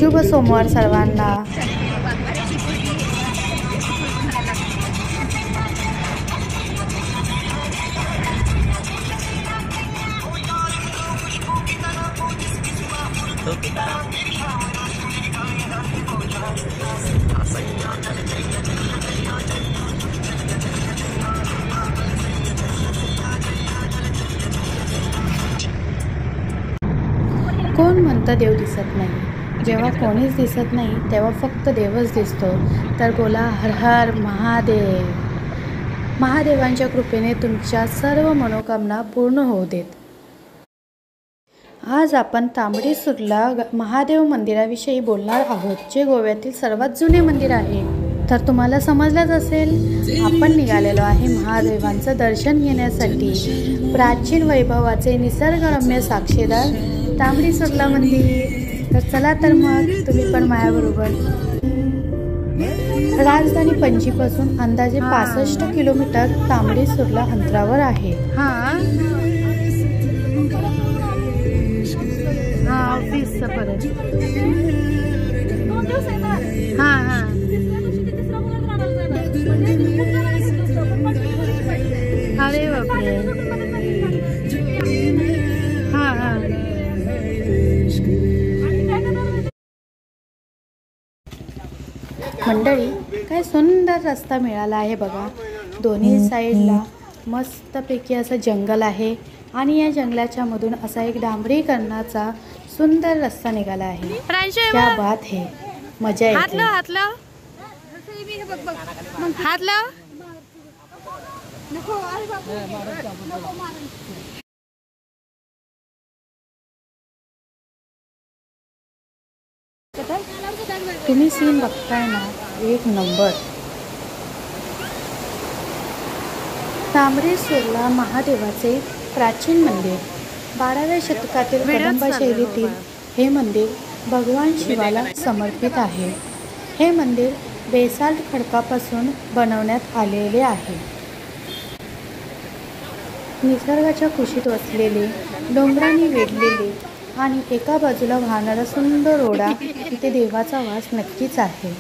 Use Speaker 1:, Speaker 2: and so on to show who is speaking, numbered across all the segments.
Speaker 1: शुभ सोमवार सर्वांना। कोण म्हणतं देव दिसत नाही? जेव्हा कोणीच दिसत नाही तेव्हा फक्त देवच दिसतो। तर बोला हर हर महादेव। महादेवांच्या कृपेने तुमच्या सर्व मनोकामना पूर्ण होऊ देत। आज आपण तांबडी सुर्ला महादेव मंदिराविषयी बोलणार आहोत, जे गोव्यातील सर्वात जुने मंदिर आहे। तर तुम्हाला समजलंच असेल, आपण निघालेलो आहे महादेवांचं दर्शन घेण्यासाठी। प्राचीन वैभवाचे निसर्गरम्य साक्षीदार तांबडी सुर्ला मंदिर। तर चला तर मग तुम्ही पण माझ्याबरोबर। राजधानी पणजीपासून अंदाजे 65 किलोमीटर तांबडी सुर्ला अंतरावर आहे। ऑफिस परत अरे बापरे। मंडळी, काय सुंदर रस्ता मिळाला आहे बघा। दोन्ही साईडला मस्तपैकी असं जंगल आहे आणि या जंगलाच्या मधून असा एक डांबरीकरणाचा सुंदर रस्ता निघाला आहे। क्या बात है, मजा येते। हात लाव तुम्ही सीन बघताय ना, एक नंबर। तांबडी सुर्ला महादेवाचे प्राचीन मंदिर। 12व्या शतकातील कदंबा शैलीतील हे मंदिर भगवान शिवाला समर्पित आहे। हे मंदिर बेसाल्ट खडकापासून बनवण्यात आलेले आहे। निसर्गाच्या कुशीत वसलेले, डोंगरांनी वेढलेले आणि एका बाजूला वाहणारा सुंदर ओढा, इथे देवाचा वास नक्कीच आहे।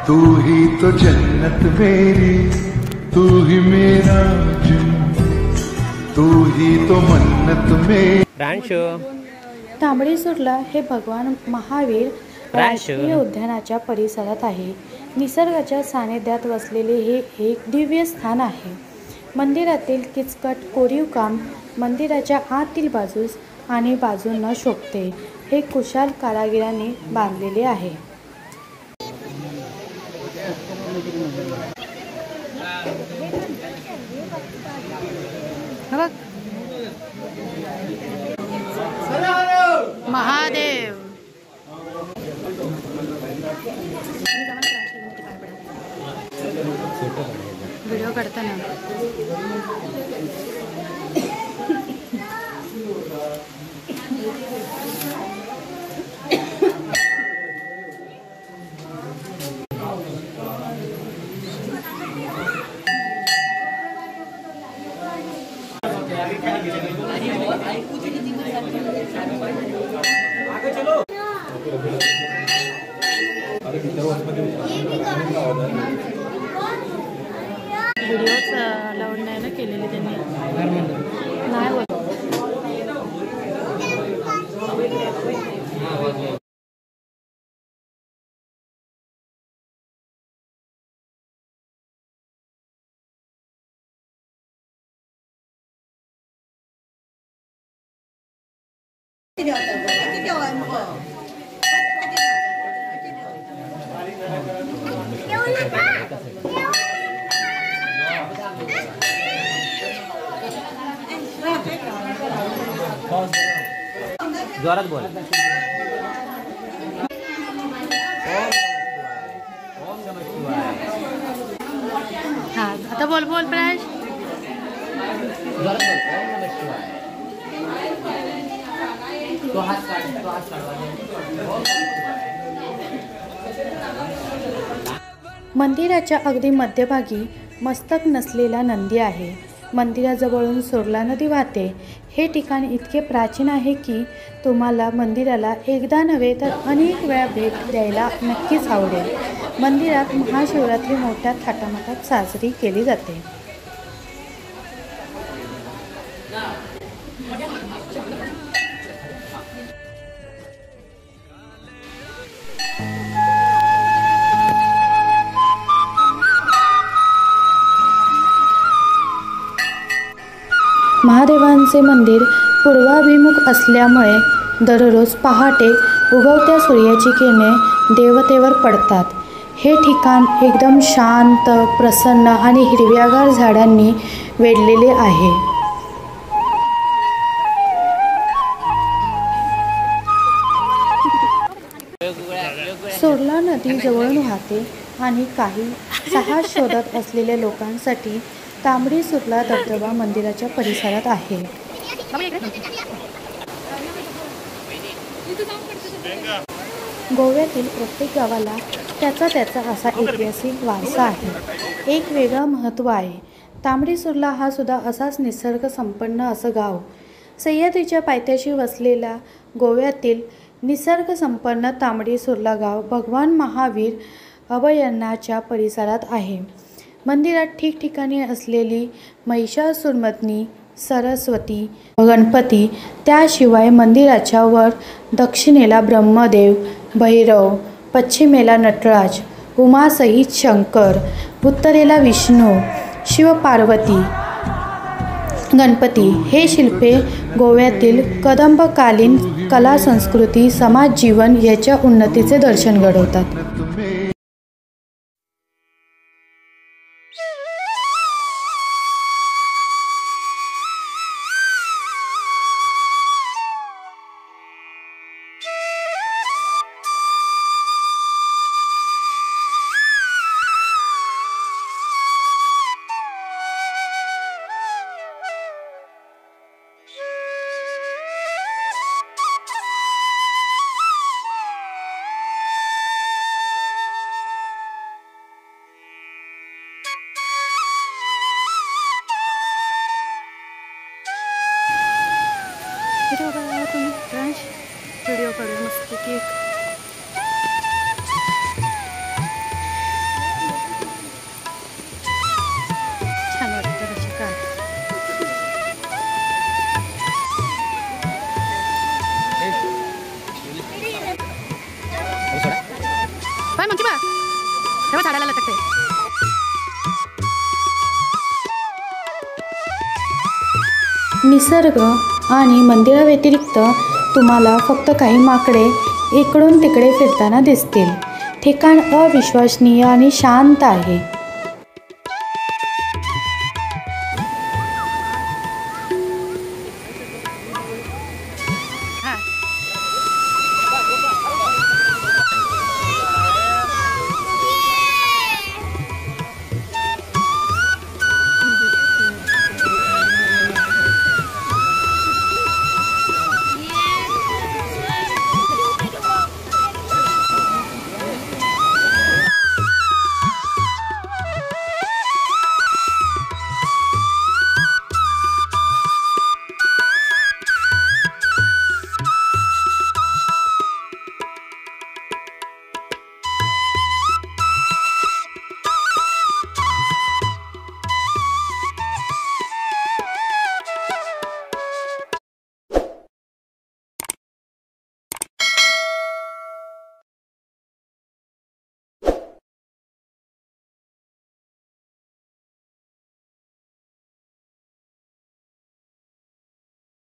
Speaker 2: तू ही तो जन्नत मेरी, तू ही मेरा जिन, तू ही तो मन्नत मेरी।
Speaker 1: तांबडी सुर्ला हे भगवान महावीर राष्ट्रीय उद्यानाच्या परिसरात आहे। निसर्गाच्या सानिध्यात वसलेले हे एक दिव्य स्थान आहे। मंदिरातील किचकट कोरीव काम मंदिराच्या आतील बाजूस आणि बाजूंना शोभते। हे कुशाल कारागिरांनी बांधलेले आहे। महादेव व्हिडिओ काढताना व्हिडिओच अलाउड नाही ना केलेले त्यांनी. नाही बोल.
Speaker 3: जोरात बोल.
Speaker 1: हा आता बोल बोल प्रयास.
Speaker 3: जोरात बोल. ओम नमः शिवाय. तो हात काढ.
Speaker 1: मंदिराच्या अगदी मध्यभागी मस्तक नसलेला नंदी आहे. मंदिराजवळून सोरला नदी वाहते. हे ठिकाण इतके प्राचीन आहे की तुम्हाला मंदिराला एकदा नव्हे तर अनेक वेळा भेट द्यायला नक्कीच आवडेल. मंदिरात महाशिवरात्री मोठ्या थाटामाटात साजरी केली जाते. महादेवांचे मंदिर पूर्वाभिमुख असल्यामुळे दररोज पहाटे उगवत्या सूर्याची किरणे देवतेवर पडतात. हे ठिकाण एकदम शांत, प्रसन्न आणि हिरव्यागार झाडांनी वेढलेले आहे. सोरला नदी जवळून वाहते आणि काही जहाज शोधत असलेल्या लोकांसाठी तांबडी सुर्ला धबधबा मंदिराच्या परिसरात आहे. गोव्यातील प्रत्येक गावाला त्याचा असा ऐतिहासिक वारसा आहे. एक वेगळं महत्त्व आहे. तांबडी सुर्ला हा सुद्धा असाच निसर्ग संपन्न असं गाव. सह्याद्रीच्या पायथ्याशी वसलेला गोव्यातील निसर्ग संपन्न तांबडी सुर्ला गाव भगवान महावीर अभयारण्याच्या परिसरात आहे. मंदिरात ठिकठिकाणी असलेली महिषासुरमर्दिनी, सरस्वती, गणपती, त्याशिवाय मंदिराच्या वर दक्षिणेला ब्रह्मदेव, भैरव, पश्चिमेला नटराज, उमासहित शंकर, उत्तरेला विष्णू, शिवपार्वती, गणपती हे शिल्पे गोव्यातील कदंबकालीन कला संस्कृती, समाज जीवन याच्या उन्नतीचे दर्शन घडवतात. व्हिडिओ काढूया मस्त की छान वाटतं तशी काय. काय म्हणते बा तेव्हा झाडाला लटकते. निसर्ग आणि मंदिराव्यतिरिक्त तुम्हाला फक्त काही माकडे इकडून तिकडे फिरताना दिसतील. ठिकाण अविश्वसनीय आणि शांत आहे.